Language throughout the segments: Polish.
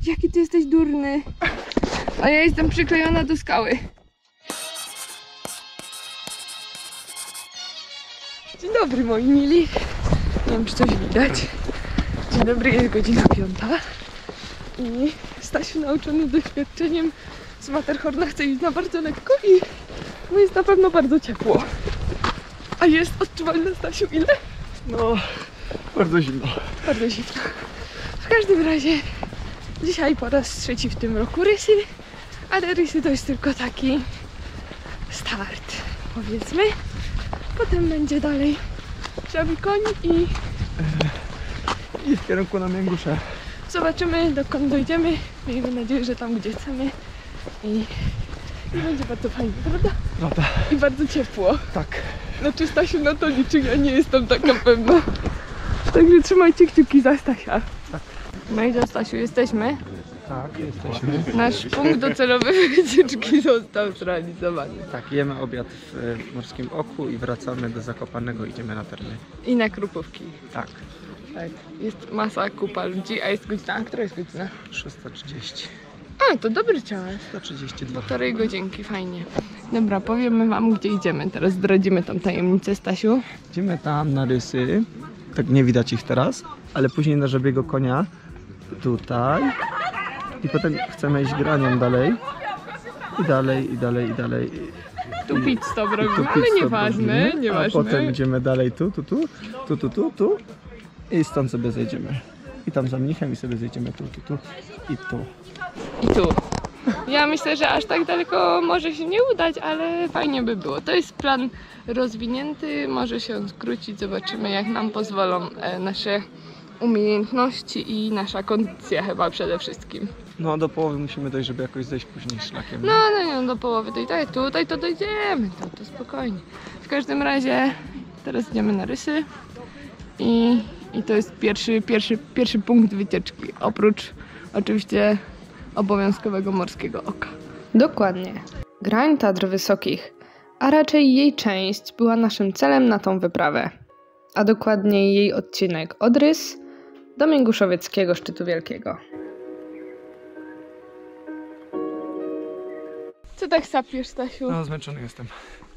Jaki ty jesteś durny. A ja jestem przyklejona do skały. Dzień dobry moi mili. Nie wiem czy coś widać. Dzień dobry, jest godzina 5. I Stasiu nauczony doświadczeniem z Matterhorna chce iść na bardzo lekko i no jest na pewno bardzo ciepło. A jest odczuwalne, Stasiu, ile? No, bardzo zimno. Bardzo zimno. W każdym razie dzisiaj po raz trzeci w tym roku rysy, ale rysy to jest tylko taki start, powiedzmy. Potem będzie dalej żabi koń i w kierunku na Mięgusze. zobaczymy dokąd dojdziemy. Miejmy nadzieję, że tam gdzie chcemy i będzie bardzo fajnie, prawda? Prawda. I bardzo ciepło. Tak. Znaczy Stasiu na to liczy, ja nie jestem taka pewna. Także trzymajcie kciuki za Stasia. Tak. No i do Stasiu jesteśmy. Tak, jesteśmy. Nasz punkt docelowy wycieczki został zrealizowany. Tak, jemy obiad w Morskim Oku i wracamy do Zakopanego, idziemy na tereny. I na Krupówki. Tak. Tak. Jest masa, kupa ludzi, a jest godzina. A która jest godzina? 6:30. A, to dobry czas. 132. 2,5 godzinki, fajnie. Dobra, powiemy wam gdzie idziemy. Teraz zdradzimy tą tajemnicę, Stasiu. Idziemy tam na rysy. Tak nie widać ich teraz, ale później na żabiego konia. Tutaj. I potem chcemy iść graniem dalej. I dalej, i dalej, i dalej. Tu pit stop robimy, Tu pit ale stop nieważne, robimy, nieważne. A potem idziemy dalej tu. I stąd sobie zejdziemy. I tam za mnichem i sobie zejdziemy tu i tu. I tu. Ja myślę, że aż tak daleko może się nie udać, ale fajnie by było. To jest plan rozwinięty, może się on skrócić, zobaczymy jak nam pozwolą nasze umiejętności i nasza kondycja chyba przede wszystkim. No do połowy musimy dojść, żeby jakoś zejść później szlakiem. No, do połowy tutaj to dojdziemy, to spokojnie. W każdym razie teraz idziemy na rysy i to jest pierwszy punkt wycieczki, oprócz oczywiście obowiązkowego Morskiego Oka. Dokładnie. Grań Tatr Wysokich, a raczej jej część była naszym celem na tą wyprawę. A dokładniej jej odcinek od Rys do Mięguszowieckiego Szczytu Wielkiego. Co tak sapiesz, Stasiu? No zmęczony jestem.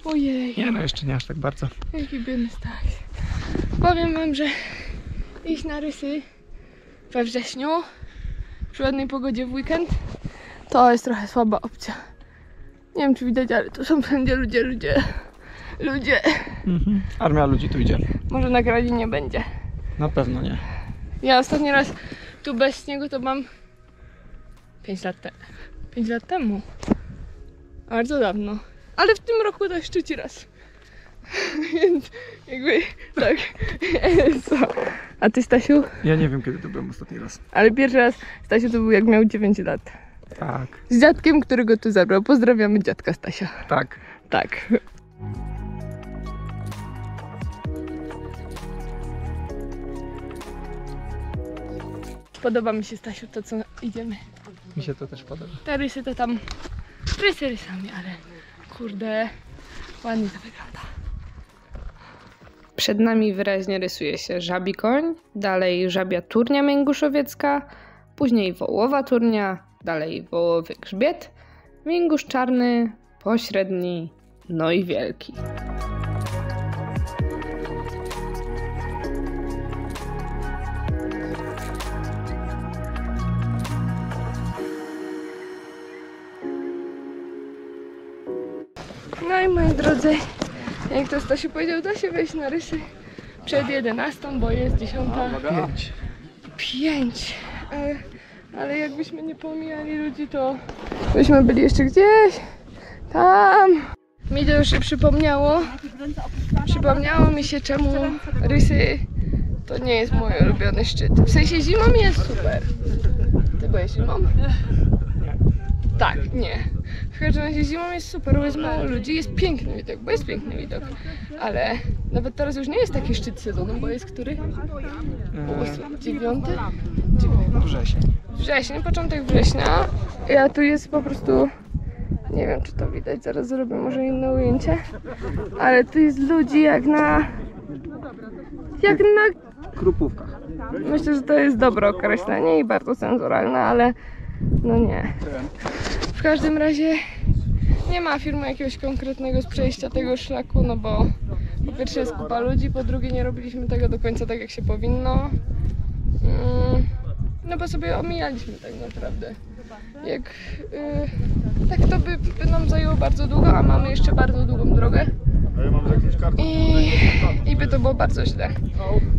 Ojej. Nie no, jeszcze nie aż tak bardzo. Jaki biedny Staś. Powiem wam, że iść na rysy we wrześniu przy ładnej pogodzie w weekend to jest trochę słaba opcja. Nie wiem czy widać, ale tu są wszędzie ludzie. Armia ludzi tu idzie. Może na Grali nie będzie. Na pewno nie. Ja ostatni raz tu bez śniegu to mam 5 lat temu. Bardzo dawno. Ale w tym roku to jeszcze trzeci raz. Więc jakby tak. A ty, Stasiu? Ja nie wiem kiedy to byłem ostatni raz. Ale pierwszy raz Stasiu to był jak miał 9 lat. Tak. Z dziadkiem, który go tu zabrał. Pozdrawiamy dziadka Stasia. Tak. Tak. Podoba mi się, Stasiu, to co idziemy. Mi się to też podoba. Te rysy to tam rysami, ale kurde, ładnie to wygląda. Przed nami wyraźnie rysuje się żabi koń, dalej żabia turnia mięguszowiecka, później wołowa turnia, dalej wołowy grzbiet, mięgusz czarny, pośredni, no i wielki. No i moi drodzy, jak to Stasiu powiedział, da się wejść na rysy przed 11, bo jest 10:05. 5. Ale jakbyśmy nie pomijali ludzi, to byśmy byli jeszcze gdzieś tam. Mi to już się przypomniało. Przypomniało mi się, czemu rysy to nie jest mój ulubiony szczyt. W sensie zimą jest super. Ty byłeś zimą? Tak, nie. W każdym razie zimą jest super, bo jest mało ludzi, jest piękny widok, bo jest piękny widok. Ale nawet teraz już nie jest taki szczyt sezonu, bo jest który? 9? Wrzesień, początek września. A tu jest po prostu... Nie wiem czy to widać, zaraz zrobię może inne ujęcie. Ale tu jest ludzi jak na... Krupówkach. Myślę, że to jest dobre określenie i bardzo cenzuralne, ale no nie. W każdym razie nie ma filmu jakiegoś konkretnego z przejścia tego szlaku, no bo po pierwsze jest kupa ludzi, po drugie nie robiliśmy tego do końca tak jak się powinno. No bo sobie omijaliśmy tak naprawdę. Jak tak to by nam zajęło bardzo długo, a mamy jeszcze bardzo długą drogę. I by to było bardzo źle.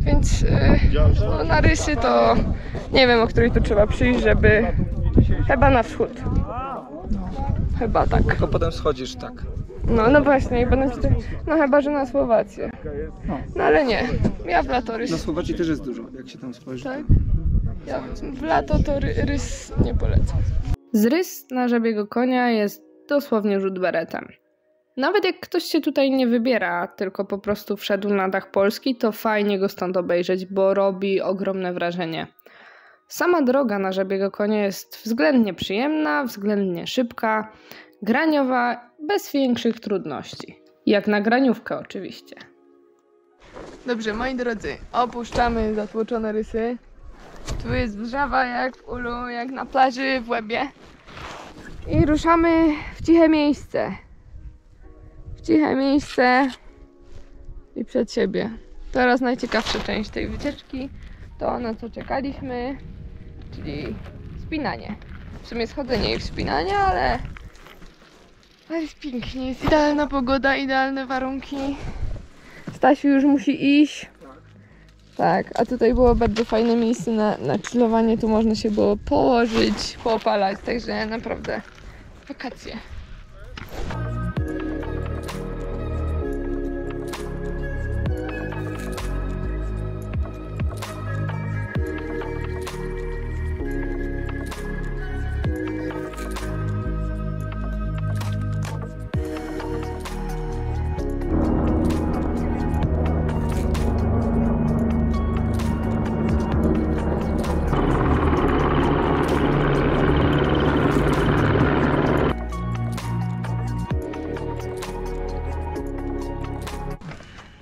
Więc no, na rysy to nie wiem, o której to trzeba przyjść, żeby chyba na wschód. Chyba tak. Tylko potem schodzisz tak. No właśnie, no chyba, że na Słowację. No ale nie, ja w lato rys. Na Słowacji też jest dużo, jak się tam spojrzy. Tak? Ja w lato to rys nie polecam. Zrys na żabiego konia jest dosłownie rzut beretem. Nawet jak ktoś się tutaj nie wybiera, tylko po prostu wszedł na dach Polski, to fajnie go stąd obejrzeć, bo robi ogromne wrażenie. Sama droga na żabiego konia jest względnie przyjemna, względnie szybka, graniowa, bez większych trudności. Jak na graniówkę oczywiście. Dobrze, moi drodzy, opuszczamy zatłoczone rysy. Tu jest wrzawa jak w ulu, jak na plaży w Łebie. I ruszamy w ciche miejsce. W ciche miejsce i przed siebie. Teraz najciekawsza część tej wycieczki to na co czekaliśmy, czyli wspinanie. W sumie schodzenie i wspinanie, ale jest pięknie, jest idealna pogoda, idealne warunki. Stasiu już musi iść. Tak, a tutaj było bardzo fajne miejsce na chillowanie, tu można się było położyć, poopalać, także naprawdę wakacje.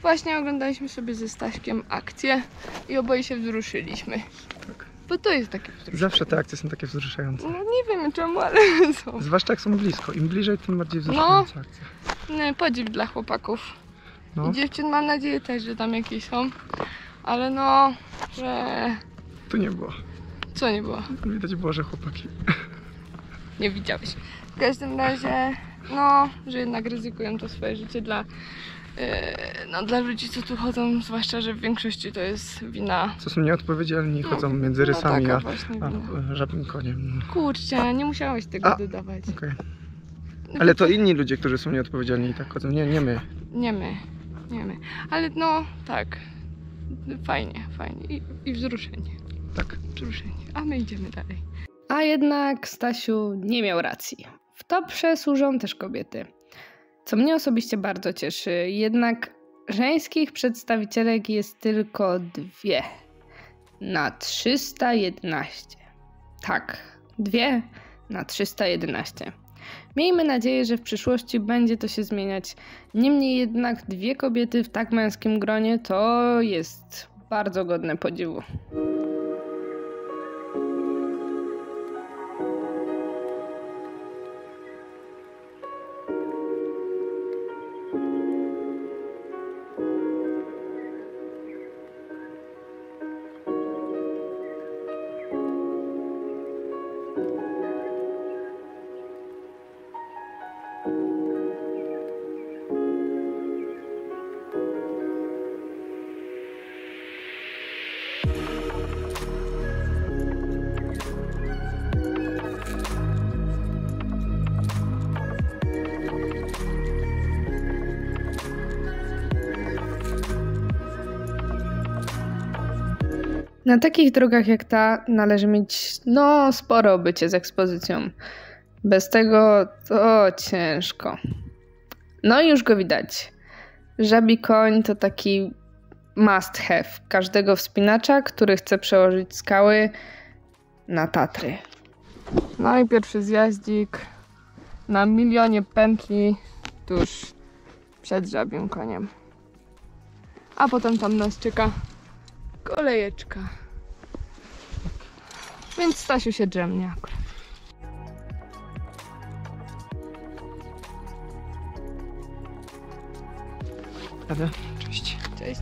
Właśnie oglądaliśmy sobie ze Staśkiem akcję i oboje się wzruszyliśmy. Tak. Bo to jest takie wzruszające. Zawsze te akcje są takie wzruszające. No nie wiem czemu, ale są. Zwłaszcza jak są blisko. Im bliżej, tym bardziej wzruszające akcje. No, podziw dla chłopaków. No. I dziewczyn mam nadzieję też, że tam jakieś są. Ale no, że... Tu nie było. Co nie było? Widać było, że chłopaki. Nie widziałeś. W każdym razie, no, że jednak ryzykują to swoje życie dla ludzi, co tu chodzą, zwłaszcza, że w większości to jest wina... Co są nieodpowiedzialni, chodzą między rysami a żabim koniem. Kurczę, nie musiałeś tego dodawać. Okay. Ale to inni ludzie, którzy są nieodpowiedzialni i tak chodzą, nie my. Nie my. Ale no, tak. Fajnie. I wzruszenie. Tak. Wzruszenie. A my idziemy dalej. A jednak Stasiu nie miał racji. W toprze służą też kobiety. Co mnie osobiście bardzo cieszy. Jednak żeńskich przedstawicielek jest tylko 2 na 311. Tak, 2 na 311. Miejmy nadzieję, że w przyszłości będzie to się zmieniać. Niemniej jednak 2 kobiety w tak męskim gronie to jest bardzo godne podziwu. Na takich drogach jak ta należy mieć sporo bycie z ekspozycją. Bez tego to ciężko. No i już go widać. Żabi koń to taki must have każdego wspinacza, który chce przełożyć skały na Tatry. No i pierwszy zjaździk na milionie pętli tuż przed żabim koniem. A potem tam nas czeka kolejeczka Więc Stasiu się drzemnie akurat. Ada, cześć. Cześć.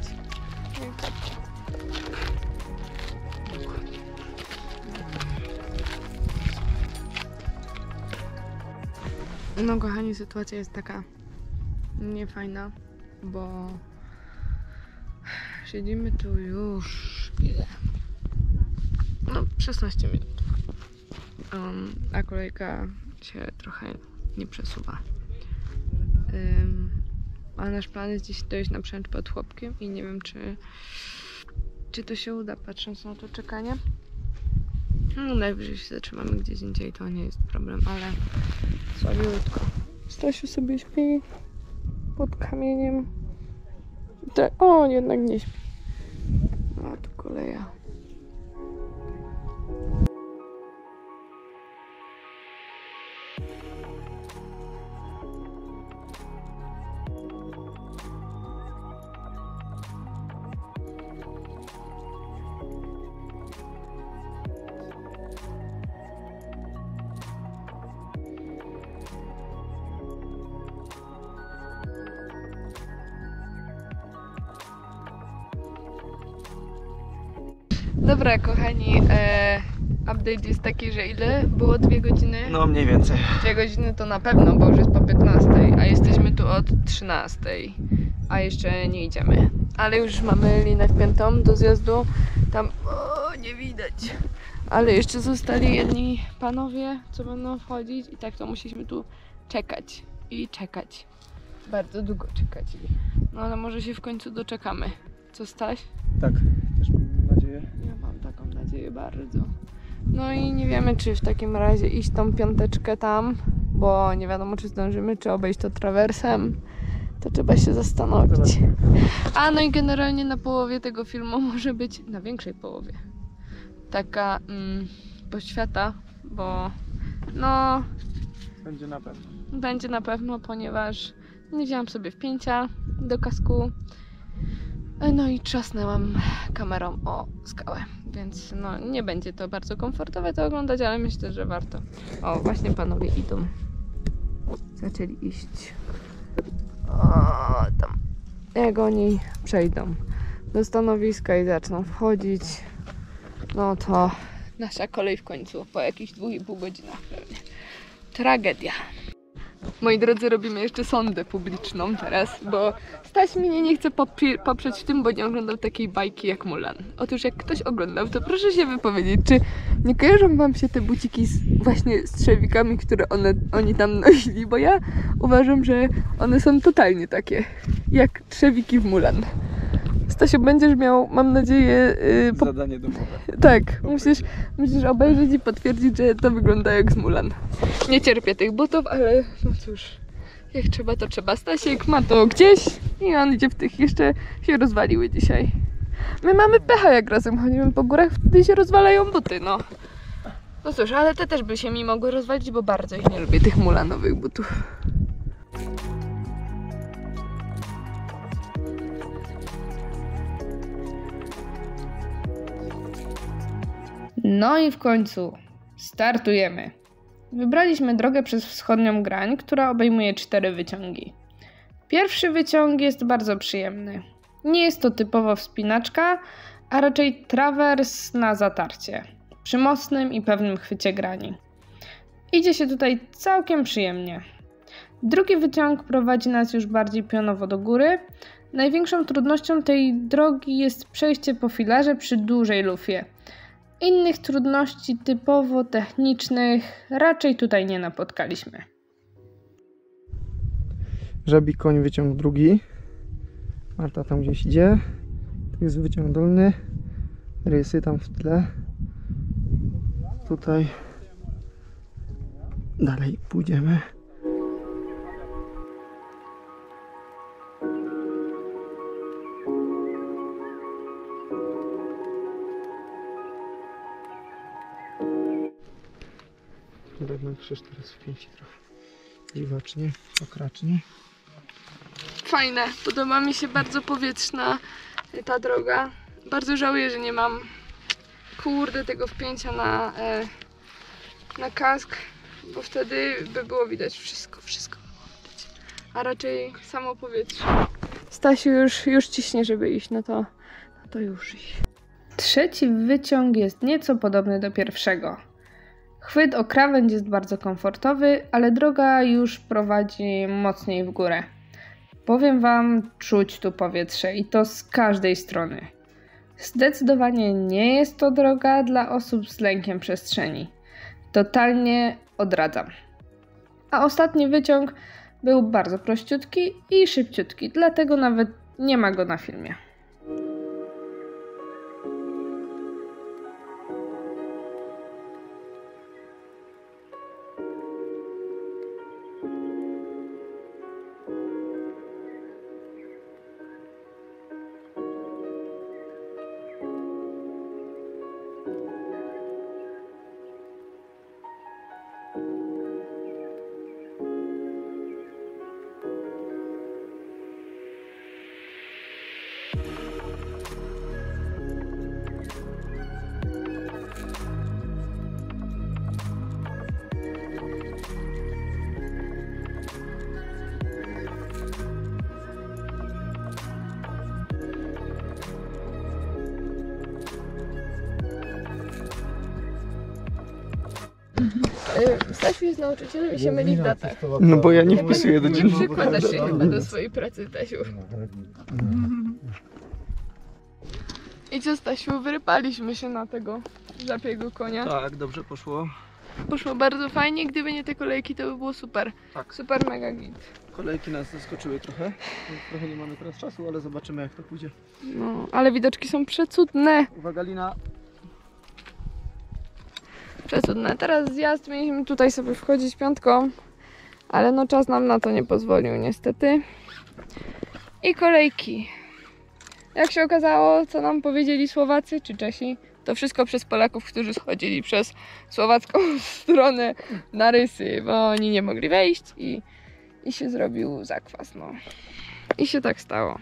No kochani, sytuacja jest taka niefajna, bo siedzimy tu już ile? No 16 minut. A kolejka się trochę nie przesuwa. A nasz plan jest dziś dojść na Przęcz pod Chłopkiem i nie wiem czy to się uda, patrząc na to czekanie. No najwyżej się zatrzymamy gdzieś indziej, to nie jest problem, ale słabiutko. Stasiu sobie śpi pod kamieniem. O, jednak nie śpi. A tu koleja. Dobra kochani, update jest taki, że ile? Było 2 godziny? No mniej więcej. 2 godziny to na pewno, bo już jest po 15, a jesteśmy tu od 13, a jeszcze nie idziemy. Ale już mamy linę wpiętą do zjazdu, tam nie widać. Ale jeszcze zostali jedni panowie, co będą wchodzić i tak to musieliśmy tu czekać i czekać. Bardzo długo czekać. No ale może się w końcu doczekamy. Co Staś? Tak, też mam nadzieję. Ja mam taką nadzieję bardzo. No i nie wiemy, czy w takim razie iść tą 5 tam, bo nie wiadomo, czy zdążymy, czy obejść to trawersem. To trzeba się zastanowić. A no i generalnie na połowie tego filmu może być, na większej połowie, taka poświata, bo no Będzie na pewno. będzie na pewno, ponieważ nie wzięłam sobie wpięcia do kasku. No i trzasnęłam kamerą o skałę, więc no nie będzie to bardzo komfortowe to oglądać, ale myślę, że warto. O, właśnie panowie idą. Zaczęli iść. O, tam. Jak oni przejdą do stanowiska i zaczną wchodzić, no to nasza kolej w końcu po jakichś 2,5 godzinach pewnie. Tragedia. Moi drodzy, robimy jeszcze sondę publiczną teraz, bo Staś mnie nie chce poprzeć w tym, bo nie oglądał takiej bajki jak Mulan. Otóż jak ktoś oglądał, to proszę się wypowiedzieć, czy nie kojarzą wam się te buciki właśnie z trzewikami, które oni tam nosili, bo ja uważam, że one są totalnie takie, jak trzewiki w Mulan. Stasiu, będziesz miał, mam nadzieję... Zadanie domowe. Tak, musisz obejrzeć i potwierdzić, że to wygląda jak z Mulan. Nie cierpię tych butów, ale no cóż, jak trzeba, to trzeba. Stasiek ma to gdzieś i on idzie w tych, jeszcze się rozwaliły dzisiaj. My mamy pecha, jak razem chodzimy po górach, wtedy się rozwalają buty, no. No cóż, ale te też by się mi mogły rozwalić, bo bardzo ich nie lubię, tych mulanowych butów. No i w końcu startujemy. Wybraliśmy drogę przez wschodnią grań, która obejmuje 4 wyciągi. Pierwszy wyciąg jest bardzo przyjemny. Nie jest to typowo wspinaczka, a raczej trawers na zatarcie, przy mocnym i pewnym chwycie grani. Idzie się tutaj całkiem przyjemnie. Drugi wyciąg prowadzi nas już bardziej pionowo do góry. Największą trudnością tej drogi jest przejście po filarze przy dużej lufie. Innych trudności typowo technicznych raczej tutaj nie napotkaliśmy. Żabi koń, wyciąg drugi. Marta tam gdzieś idzie. Tu jest wyciąg dolny. Rysy tam w tle. Tutaj dalej pójdziemy. Dawno krzyż teraz wpięci trochę. Dziwacznie, okracznie. Fajne, podoba mi się bardzo powietrzna ta droga. Bardzo żałuję, że nie mam kurde tego wpięcia na kask, bo wtedy by było widać wszystko widać. A raczej samo powietrze. Stasiu już ciśnie, żeby iść, no to już iść. Trzeci wyciąg jest nieco podobny do pierwszego. Chwyt o krawędź jest bardzo komfortowy, ale droga już prowadzi mocniej w górę. Powiem wam, czuć tu powietrze i to z każdej strony. Zdecydowanie nie jest to droga dla osób z lękiem przestrzeni. Totalnie odradzam. A ostatni wyciąg był bardzo prościutki i szybciutki, dlatego nawet nie ma go na filmie. Stasiu jest nauczycielem i się myli w datach. No bo ja nie wpisuję do Nie dziennika. przykładasz się chyba do swojej pracy, Stasiu. I co, Stasiu, wyrypaliśmy się na tego żabiego konia. Tak, dobrze poszło. Poszło bardzo fajnie, gdyby nie te kolejki, to by było super. Tak. Super mega git. Kolejki nas zaskoczyły trochę. Trochę nie mamy teraz czasu, ale zobaczymy jak to pójdzie. No, ale widoczki są przecudne. Uwaga Lina. Przecudne. Teraz zjazd, mieliśmy tutaj sobie wchodzić piątką, ale no czas nam na to nie pozwolił niestety. I kolejki. Jak się okazało, co nam powiedzieli Słowacy czy Czesi, to wszystko przez Polaków, którzy schodzili przez słowacką stronę na Rysy, bo oni nie mogli wejść i się zrobił zakwas, no. I się tak stało.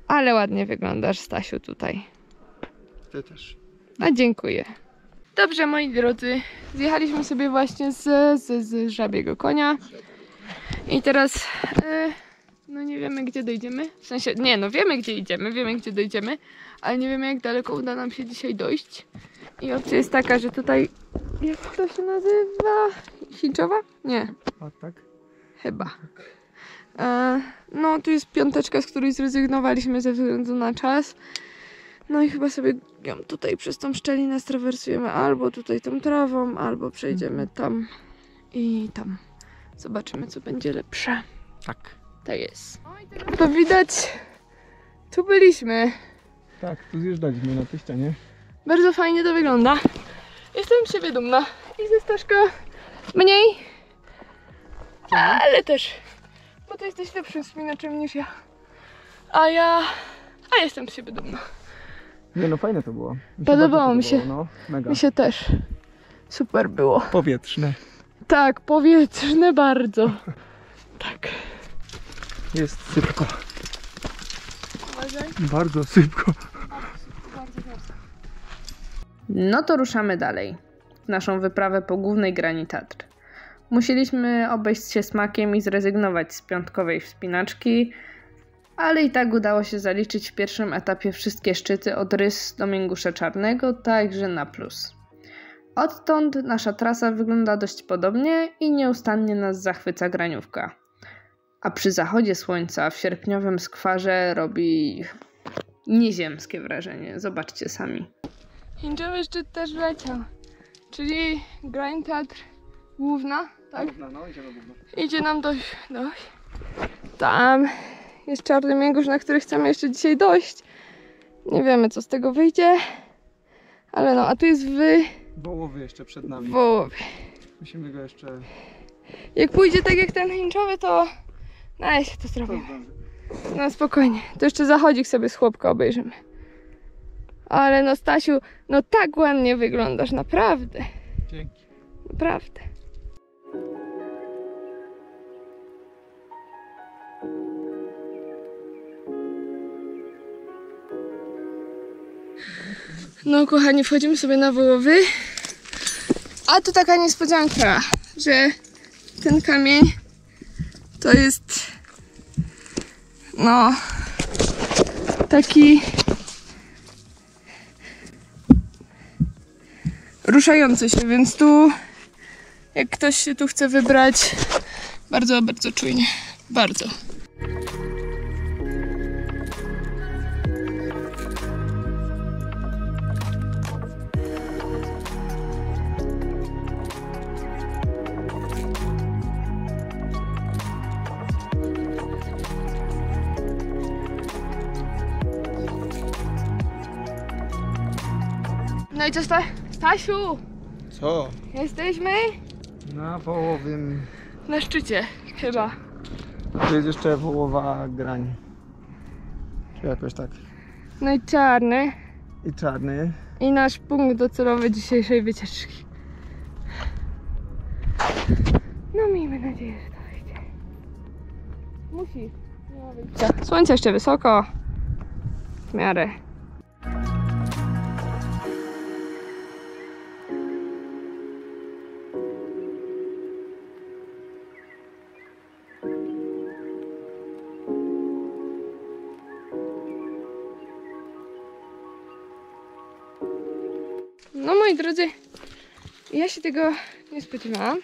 Ale ładnie wyglądasz, Stasiu, tutaj. Ty też. A dziękuję. Dobrze, moi drodzy, zjechaliśmy sobie właśnie z żabiego konia i teraz no nie wiemy gdzie dojdziemy, w sensie, nie no wiemy gdzie idziemy, wiemy gdzie dojdziemy, ale nie wiemy jak daleko uda nam się dzisiaj dojść i opcja jest taka, że tutaj, jak to się nazywa? Hinczowa? Nie, A tak? chyba. No tu jest piąteczka, z której zrezygnowaliśmy ze względu na czas. No i chyba sobie ją tutaj przez tą szczelinę strawersujemy albo tutaj tą trawą, albo przejdziemy tam i tam. Zobaczymy co będzie lepsze. Tak. Tak jest. To widać, tu byliśmy. Tak, tu zjeżdżaliśmy na tej ścianie. Bardzo fajnie to wygląda. Jestem z siebie dumna. I ze Staszka mniej, ale też, bo ty jesteś lepszym wspinaczem niż ja. A jestem z siebie dumna. Nie no, fajne to było. Podobało mi się. No, mega. Mi się też. Super było. Powietrzne. Tak, powietrzne bardzo. Tak. Jest sypko. Uważaj. Bardzo sypko. Bardzo. No to ruszamy dalej. W naszą wyprawę po głównej grani Tatr. Musieliśmy obejść się smakiem i zrezygnować z piątkowej wspinaczki, ale i tak udało się zaliczyć w pierwszym etapie wszystkie szczyty od Rys do Mięgusza Czarnego, także na plus. Odtąd nasza trasa wygląda dość podobnie i nieustannie nas zachwyca graniówka. A przy zachodzie słońca w sierpniowym skwarze robi nieziemskie wrażenie. Zobaczcie sami. Hinczowy szczyt też wleciał. Czyli Grań Tatr główna, tak? No, idziemy gówno. Idzie nam dojść. Tam jest Czarny Mięgusz, na który chcemy jeszcze dzisiaj dojść. Nie wiemy co z tego wyjdzie. Ale no, a tu jest Wołowy jeszcze przed nami. Wołowie. Musimy go jeszcze... Jak pójdzie tak jak ten hinczowy, to no się to zrobi. No spokojnie, to jeszcze zachodzik sobie z chłopka obejrzymy. Ale no Stasiu, no tak ładnie wyglądasz, naprawdę. Dzięki. Naprawdę. No kochani, wchodzimy sobie na Wołowy. A tu taka niespodzianka, że ten kamień to jest no taki ruszający się, więc tu jak ktoś się tu chce wybrać, bardzo, bardzo czujnie, bardzo. No i co, Stasiu? Co? Jesteśmy Na Wołowym. na szczycie, chyba. To jest jeszcze Wołowa Grań. Czy jakoś tak. No i czarny. I czarny. I nasz punkt docelowy dzisiejszej wycieczki. No miejmy nadzieję, że to wyjdzie. Musi. Nie ma wyjścia. Słońce jeszcze wysoko. W miarę. No moi drodzy, ja się tego nie spodziewałam,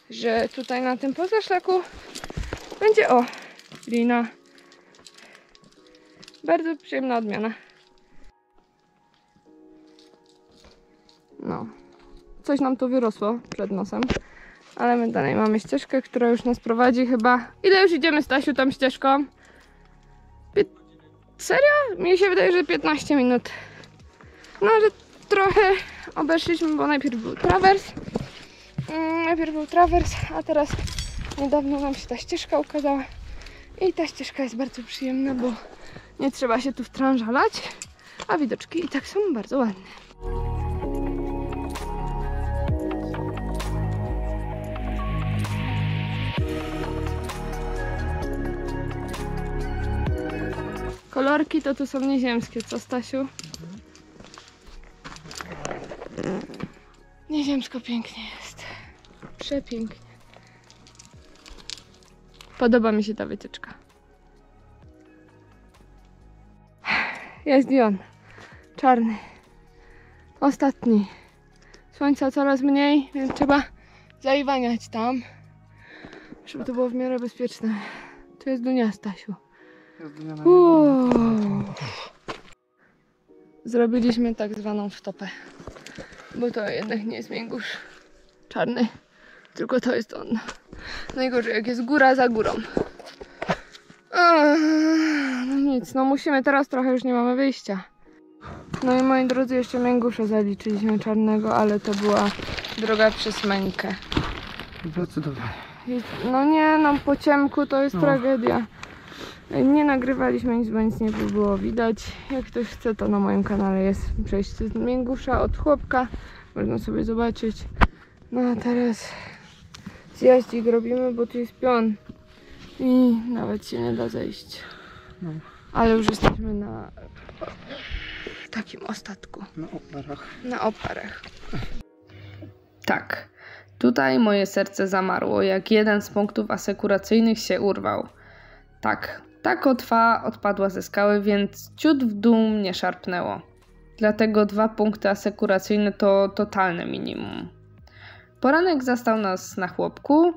że tutaj na tym pozaszlaku będzie lina. Bardzo przyjemna odmiana. No, coś nam tu wyrosło przed nosem, ale my dalej mamy ścieżkę, która już nas prowadzi chyba... Ile już idziemy, Stasiu, tą ścieżką? Serio? Mi się wydaje, że 15 minut. No, ale trochę obeszliśmy, bo najpierw był trawers. A teraz niedawno nam się ta ścieżka ukazała. I ta ścieżka jest bardzo przyjemna, bo nie trzeba się tu wtrążalać, a widoczki i tak są bardzo ładne. Kolorki to tu są nieziemskie, co Stasiu? Nieziemsko pięknie jest. Przepięknie. Podoba mi się ta wycieczka. Jest i on. Czarny. Ostatni. Słońca coraz mniej, więc trzeba zaiwaniać tam, żeby to było w miarę bezpieczne. Tu jest Dunia, Stasiu. Zrobiliśmy tak zwaną wtopę, bo to jednak nie jest Mięgusz czarny, tylko to jest on. Najgorzej jak jest góra za górą. No nic, no musimy teraz trochę, już nie mamy wyjścia. No i moi drodzy, jeszcze Mięgusza zaliczyliśmy czarnego, ale to była droga przez mękę. Zdecydowanie. No nie, no po ciemku to jest tragedia. Nie nagrywaliśmy nic, bo nic nie było widać. Jak ktoś chce, to na moim kanale jest przejście z Mięgusza od Chłopka. Można sobie zobaczyć. No a teraz zjaździk robimy, bo tu jest pion. I nawet się nie da zejść. No. Ale już jesteśmy na takim ostatku. Na oparach. Na oparach. Tak, tutaj moje serce zamarło, jak jeden z punktów asekuracyjnych się urwał. Tak, ta kotwa odpadła ze skały, więc ciut w dół mnie szarpnęło. Dlatego 2 punkty asekuracyjne to totalne minimum. Poranek zastał nas na Chłopku.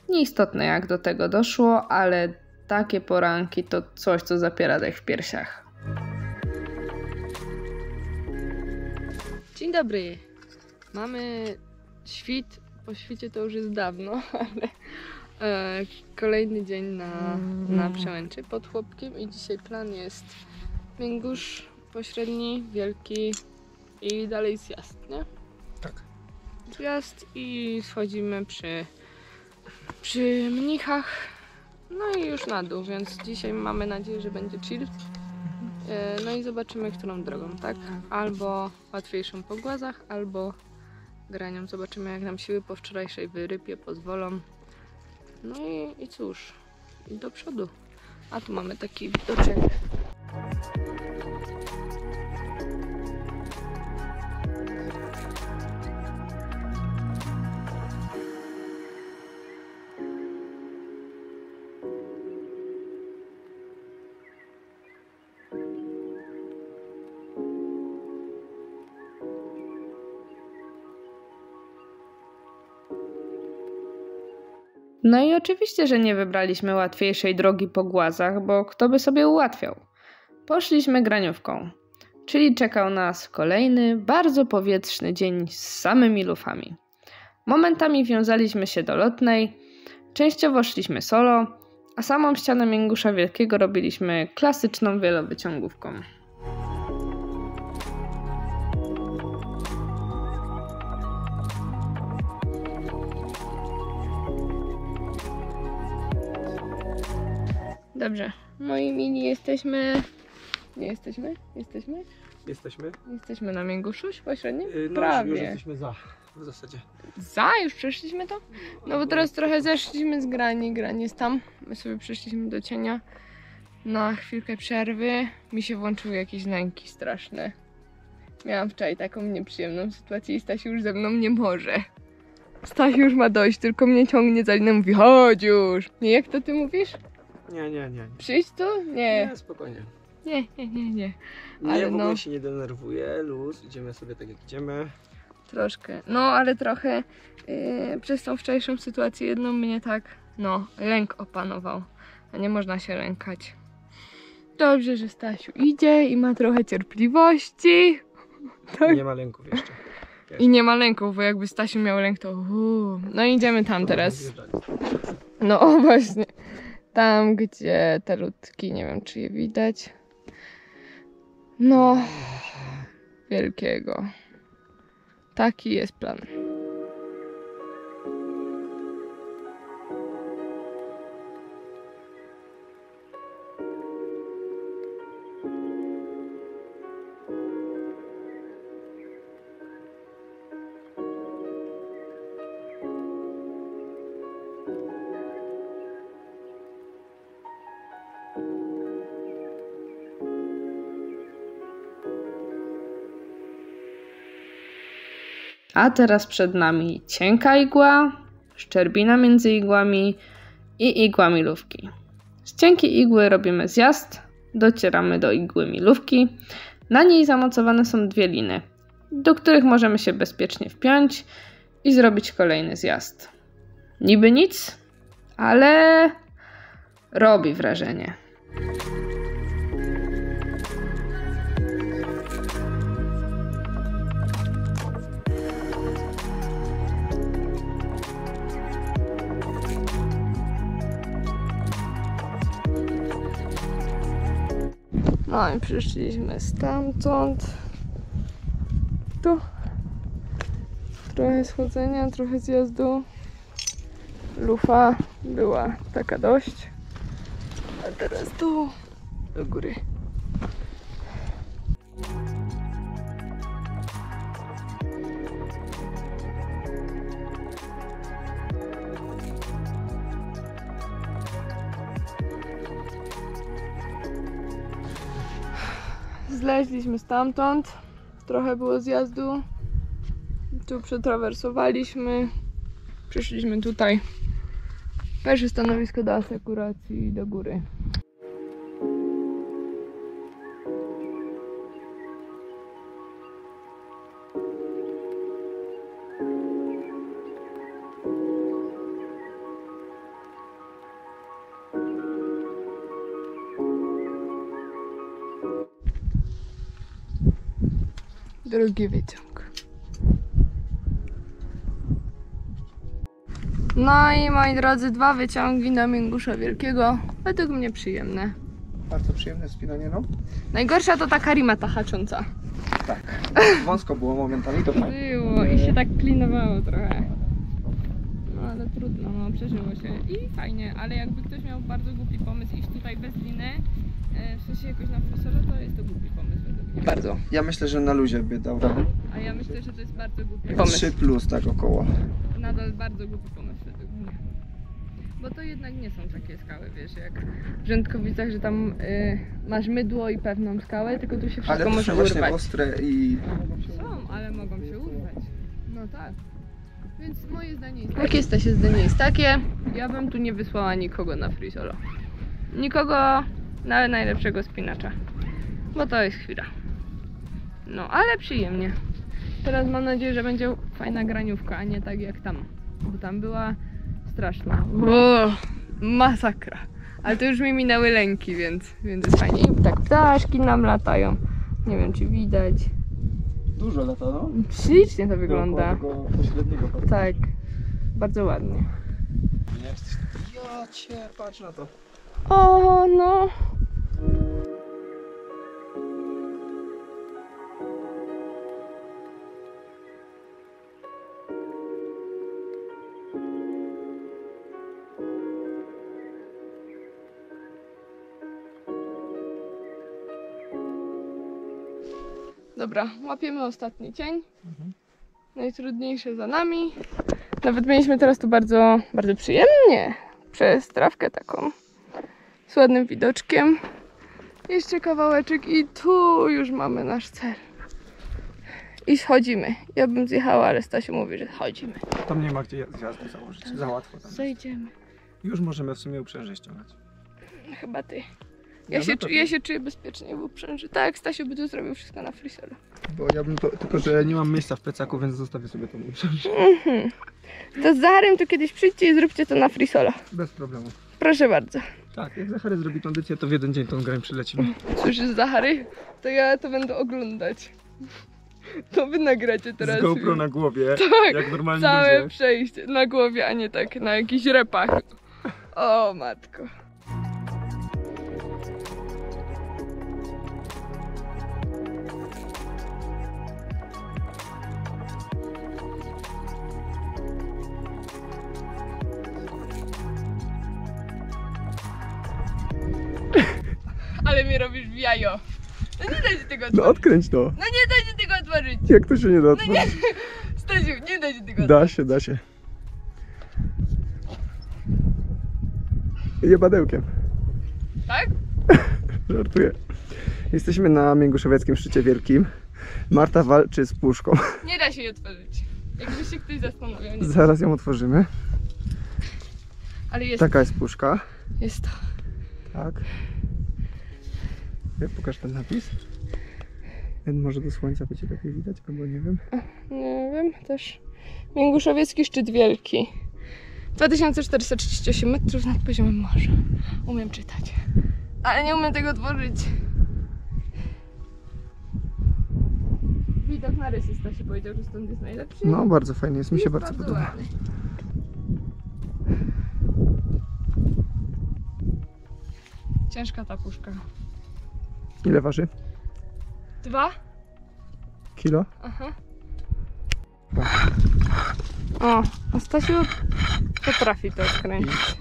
Nieistotne jak do tego doszło, ale takie poranki to coś, co zapiera dech w piersiach. Dzień dobry. Mamy świt. Po świcie to już jest dawno, ale kolejny dzień na przełęczy pod Chłopkiem i dzisiaj plan jest Mięgusz pośredni, wielki i dalej zjazd, nie? Tak. Zjazd i schodzimy przy mnichach, no i już na dół, więc dzisiaj mamy nadzieję, że będzie chill. No i zobaczymy, którą drogą, tak? Albo łatwiejszą po głazach, albo granią. Zobaczymy, jak nam siły po wczorajszej wyrypie pozwolą. No i cóż, i do przodu. A tu mamy taki widoczek. No i oczywiście, że nie wybraliśmy łatwiejszej drogi po głazach, bo kto by sobie ułatwiał. Poszliśmy graniówką, czyli czekał nas kolejny, bardzo powietrzny dzień z samymi lufami. Momentami wiązaliśmy się do lotnej, częściowo szliśmy solo, a samą ścianę Mięgusza Wielkiego robiliśmy klasyczną wielowyciągówką. Dobrze, moi mili, jesteśmy... Nie jesteśmy? Jesteśmy? Jesteśmy? Jesteśmy na Mięguszu pośrednim? No Prawie. już jesteśmy za, w zasadzie. Już przeszliśmy to? No bo teraz trochę zeszliśmy z grani, gran jest tam. My sobie przeszliśmy do cienia na chwilkę przerwy. Mi się włączyły jakieś lęki straszne. Miałam wczoraj taką nieprzyjemną sytuację i Stasiu już ze mną nie może. Stasiu już ma dość, tylko mnie ciągnie za linę, mówi chodź już. Nie, jak to ty mówisz? Nie. Przyjdź tu? Nie. Nie, spokojnie. Nie. Nie, Ale w ogóle no. się nie denerwuję, luz, idziemy sobie tak jak idziemy. Troszkę. No, ale trochę przez tą wczorajszą sytuację jedną mnie tak, lęk opanował. A nie można się lękać. Dobrze, że Stasiu idzie i ma trochę cierpliwości. Tak. Nie ma lęków jeszcze. I nie ma lęków, bo jakby Stasiu miał lęk, to No i idziemy tam teraz. No właśnie. Tam, gdzie te ludki, nie wiem, czy je widać. No, wielkiego. Taki jest plan. A teraz przed nami cienka igła, szczerbina między igłami i igła milówki. Z cienkiej igły robimy zjazd, docieramy do igły milówki. Na niej zamocowane są 2 liny, do których możemy się bezpiecznie wpiąć i zrobić kolejny zjazd. Niby nic, ale robi wrażenie. No i przyszliśmy stamtąd. Tu. Trochę schodzenia, trochę zjazdu. Lufa była taka dość. A teraz tu do góry. Zleźliśmy stamtąd, trochę było zjazdu, tu przetrawersowaliśmy, przyszliśmy tutaj, pierwsze stanowisko do asekuracji do góry. Drugi wyciąg. No i moi drodzy, 2 wyciągi na Mięgusza Wielkiego. Według mnie przyjemne. Bardzo przyjemne wspinanie, no. Najgorsza to ta karimata hacząca. Tak. Wąsko było momentami, to fajnie. Było i się tak klinowało trochę. No ale trudno, przeżyło się i fajnie, ale jakby ktoś miał bardzo głupi pomysł iść tutaj bez liny, w sensie jakoś na profesora, to jest to głupi pomysł według mnie. Bardzo. Ja myślę, że na luzie by dał radę. A ja myślę, że to jest bardzo głupi pomysł. 3+ tak około. Nadal bardzo głupi pomysł według mnie. Bo to jednak nie są takie skały, wiesz, jak w Rzędkowicach, że tam masz mydło i pewną skałę, tylko tu się wszystko Ale to może są właśnie urwać. ostre i... Są, ale mogą się urwać. No tak. Więc moje zdanie jest takie. Jak jesteście, zdanie jest takie. Ja bym tu nie wysłała nikogo na free solo. Nikogo, nawet najlepszego spinacza. Bo to jest chwila. No, ale przyjemnie. Teraz mam nadzieję, że będzie fajna graniówka, a nie tak jak tam. Bo tam była straszna. O, masakra. Ale to już mi minęły lęki, więc jest fajnie. I tak ptaszki nam latają. Nie wiem, czy widać. Dużo lata, no. Ślicznie to wygląda. Tego pośredniego parku. Tak, bardzo ładnie. Nie jesteś... Ja cię, patrz na to. O, no. Dobra, łapiemy ostatni cień. Najtrudniejsze za nami. Nawet mieliśmy teraz tu bardzo, bardzo przyjemnie. Przez trawkę taką z ładnym widoczkiem. Jeszcze kawałeczek i tu już mamy nasz cel. I schodzimy. Ja bym zjechała, ale Stasiu mówi, że chodzimy. Tam nie ma gdzie zjazdu założyć. Za łatwo tam. Zejdziemy. Już możemy w sumie uprzęże ściągać. Chyba ty. Ja Ja się czuję bezpiecznie w uprzęży. Tak, Stasiu by tu zrobił wszystko na freestylu. Bo ja bym to, tylko że nie mam miejsca w plecaku, więc zostawię sobie tą uprzęż. To z Zacharym to kiedyś przyjdźcie i zróbcie to na freestyla. Bez problemu. Proszę bardzo. Tak, jak Zachary zrobi kondycję, to w jeden dzień tą grę przylecimy. Słyszysz, Zachary? To ja to będę oglądać. To wy nagracie teraz. Z GoPro na głowie, Tak, jak normalnie całe ludzie. przejście na głowie, a nie tak na jakichś repach. O matko. Ale mnie robisz w jajo. No nie da się tego No otworzyć. odkręć to. No nie da się tego otworzyć. Jak to się nie da otworzyć? Stasiu, nie da się tego otworzyć. Da się, da się. Jebadełkiem. Tak? Żartuję. Jesteśmy na Mięguszowieckim Szczycie Wielkim. Marta walczy z puszką. Nie da się jej otworzyć. Jakby się ktoś zastanawiał. Nie. Zaraz ją otworzymy. Ale jest, Taka jest puszka. jest to. Tak. Pokaż ten napis. Może do słońca będzie lepiej widać, albo nie wiem. Nie wiem, też. Mięguszowiecki Szczyt Wielki. 2438 metrów nad poziomem morza. Umiem czytać. Ale nie umiem tego otworzyć. Widok na rysy, Stasiu powiedział, że stąd jest najlepszy. No, bardzo fajnie jest, mi się Jest bardzo podoba. ładny. Ciężka ta puszka. Ile waży? 2? Kilo? Aha. O, a Stasiu potrafi to odkręcić.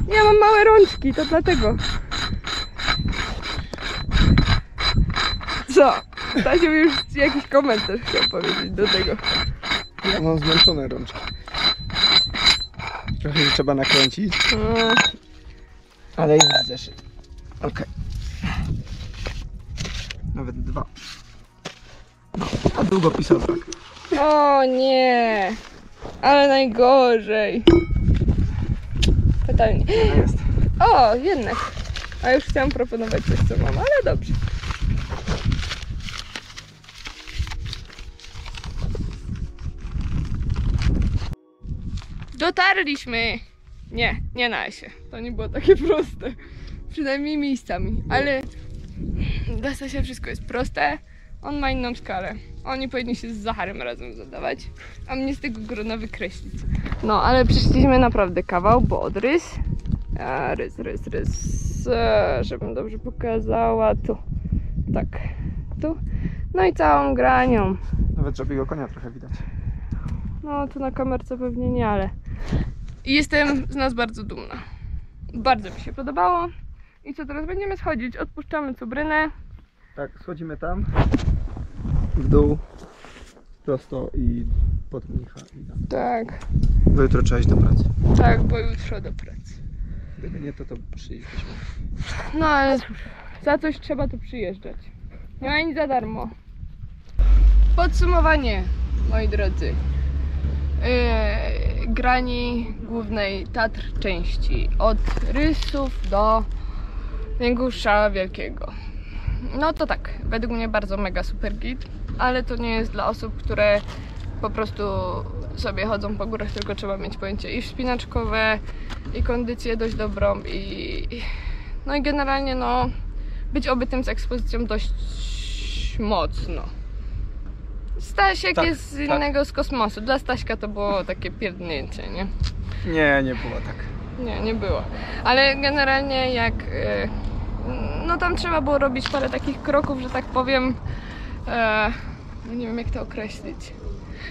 Ja mam małe rączki, to dlatego. Co? Stasiu już jakiś komentarz chciał powiedzieć do tego. Ja mam zmęczone rączki. Trochę się trzeba nakręcić, No, ale jest zeszyt. Okej. Nawet 2. No, a długopisowy. o nie, ale najgorzej. Totalnie. Jest. O, jednak. A już chciałam proponować coś, co mam, ale dobrze. Dotarliśmy! Nie na się. To nie było takie proste. Przynajmniej miejscami. Ale dla Stasia wszystko jest proste. On ma inną skalę. Oni powinni się z Zacharem razem zadawać, a mnie z tego grona wykreślić. No, ale przyszliśmy naprawdę kawał, bo od rys. A, rys. Żebym dobrze pokazała. Tu. Tak. Tu. No i całą granią. Nawet żabiego konia trochę widać. No, tu na kamerce pewnie nie, ale jestem z nas bardzo dumna. Bardzo mi się podobało. I co, teraz będziemy schodzić? Odpuszczamy cubrynę. Tak, schodzimy tam, w dół, prosto i pod mnicha i tam. Tak, Bo jutro trzeba iść do pracy. tak, bo jutro do pracy. Gdyby nie to przyjechaliśmy. No ale cóż, za coś trzeba tu przyjeżdżać. Nie ma nic za darmo. Podsumowanie, moi drodzy. Grani głównej Tatr części. Od Rysów do Mięgusza Wielkiego. No to tak, według mnie bardzo mega super git, ale to nie jest dla osób, które po prostu sobie chodzą po górach, tylko trzeba mieć pojęcie i wspinaczkowe, i kondycję dość dobrą, no i generalnie no być obytym z ekspozycją dość mocno. Stasiek Tak, jest z tak. innego z kosmosu. Dla Staśka to było takie pierdnięcie, nie? Nie było tak. Nie było. Ale generalnie jak... no tam trzeba było robić parę takich kroków, że tak powiem... no nie wiem jak to określić.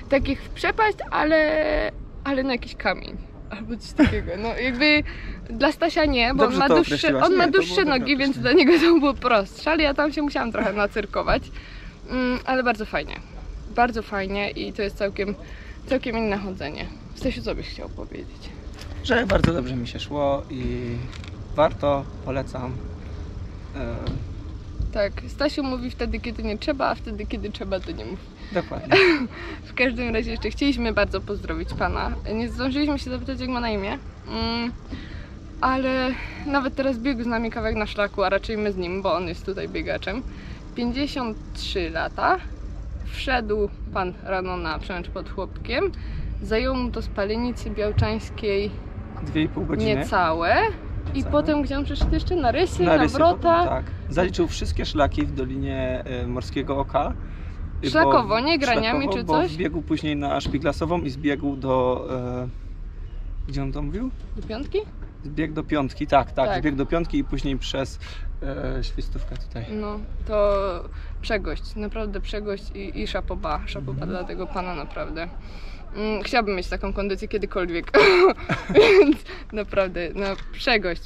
Takich w przepaść, ale na jakiś kamień. Albo coś takiego. No jakby dla Stasia nie, bo Dobrze on to ma określiłaś. on ma Nie, to dłuższe było nogi, dobre więc dla niego to było prostsze, ale ja tam się musiałam trochę nacyrkować. Ale bardzo fajnie. Bardzo fajnie i to jest całkiem inne chodzenie. Stasiu, co byś chciał powiedzieć? Że bardzo dobrze mi się szło i warto, polecam. Tak, Stasiu mówi wtedy, kiedy nie trzeba, a wtedy, kiedy trzeba, to nie mówi. Dokładnie. W każdym razie jeszcze chcieliśmy bardzo pozdrowić pana. Nie zdążyliśmy się zapytać, jak ma na imię, ale nawet teraz biegł z nami kawałek na szlaku, a raczej my z nim, bo on jest tutaj biegaczem. 53 lata. Wszedł pan rano na przemęcz pod Chłopkiem. Zajęło mu to z Palenicy Białczańskiej 2,5 godziny. niecałe. I potem gdzie on przyszedł jeszcze? Na Rysy, na Rysy Wrota. potem, tak. Zaliczył wszystkie szlaki w Dolinie Morskiego Oka. Szlakowo, nie graniami czy Bo coś? wbiegł później na Szpiglasową i zbiegł do... gdzie on to mówił? Do Piątki? Zbiegł do Piątki, tak. Tak. Zbiegł do Piątki i później przez Świstówkę tutaj. No, to przegość, naprawdę przegość i szapoba dla tego pana naprawdę. Chciałabym mieć taką kondycję kiedykolwiek, więc naprawdę, no przegość.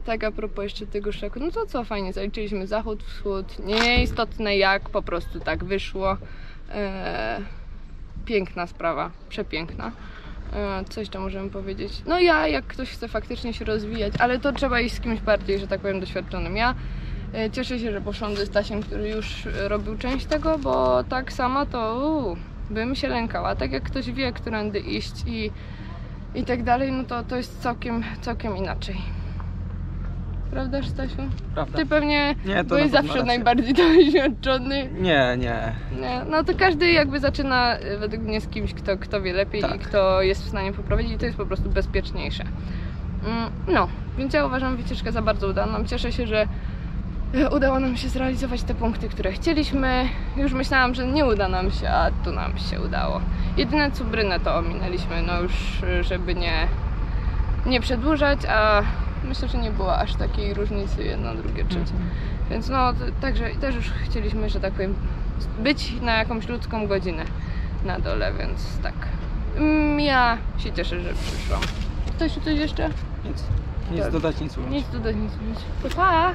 Tak a propos jeszcze tego szlaku, no to co, fajnie, zaliczyliśmy zachód, wschód, nieistotne jak, po prostu tak wyszło. Piękna sprawa, przepiękna. Coś jeszcze możemy powiedzieć. No jak ktoś chce faktycznie się rozwijać, ale to trzeba iść z kimś bardziej, że tak powiem, doświadczonym. Ja cieszę się, że poszłam ze Stasiem, który już robił część tego, bo tak sama to bym się lękała. Tak jak ktoś wie, którędy iść i tak dalej, no to jest całkiem inaczej. Prawda, Stasiu? Prawda. Ty pewnie Nie, to byłeś na pewno zawsze racja. najbardziej doświadczony. Nie. Nie, no to każdy jakby zaczyna według mnie z kimś, kto wie lepiej Tak. i kto jest w stanie poprowadzić i to jest po prostu bezpieczniejsze. No, więc ja uważam wycieczkę za bardzo udaną. Cieszę się, że udało nam się zrealizować te punkty, które chcieliśmy. Już myślałam, że nie uda nam się, a tu nam się udało. Jedyne Cubrynę to ominęliśmy, no już żeby nie przedłużać, a myślę, że nie było aż takiej różnicy jedno, drugie, trzecie. Więc no, także też już chcieliśmy, że tak powiem, być na jakąś ludzką godzinę na dole, więc tak. Ja się cieszę, że przyszłam. Ktoś tu coś jeszcze? Nic dodać, nic ująć. Nic dodać, nic ująć. To pa!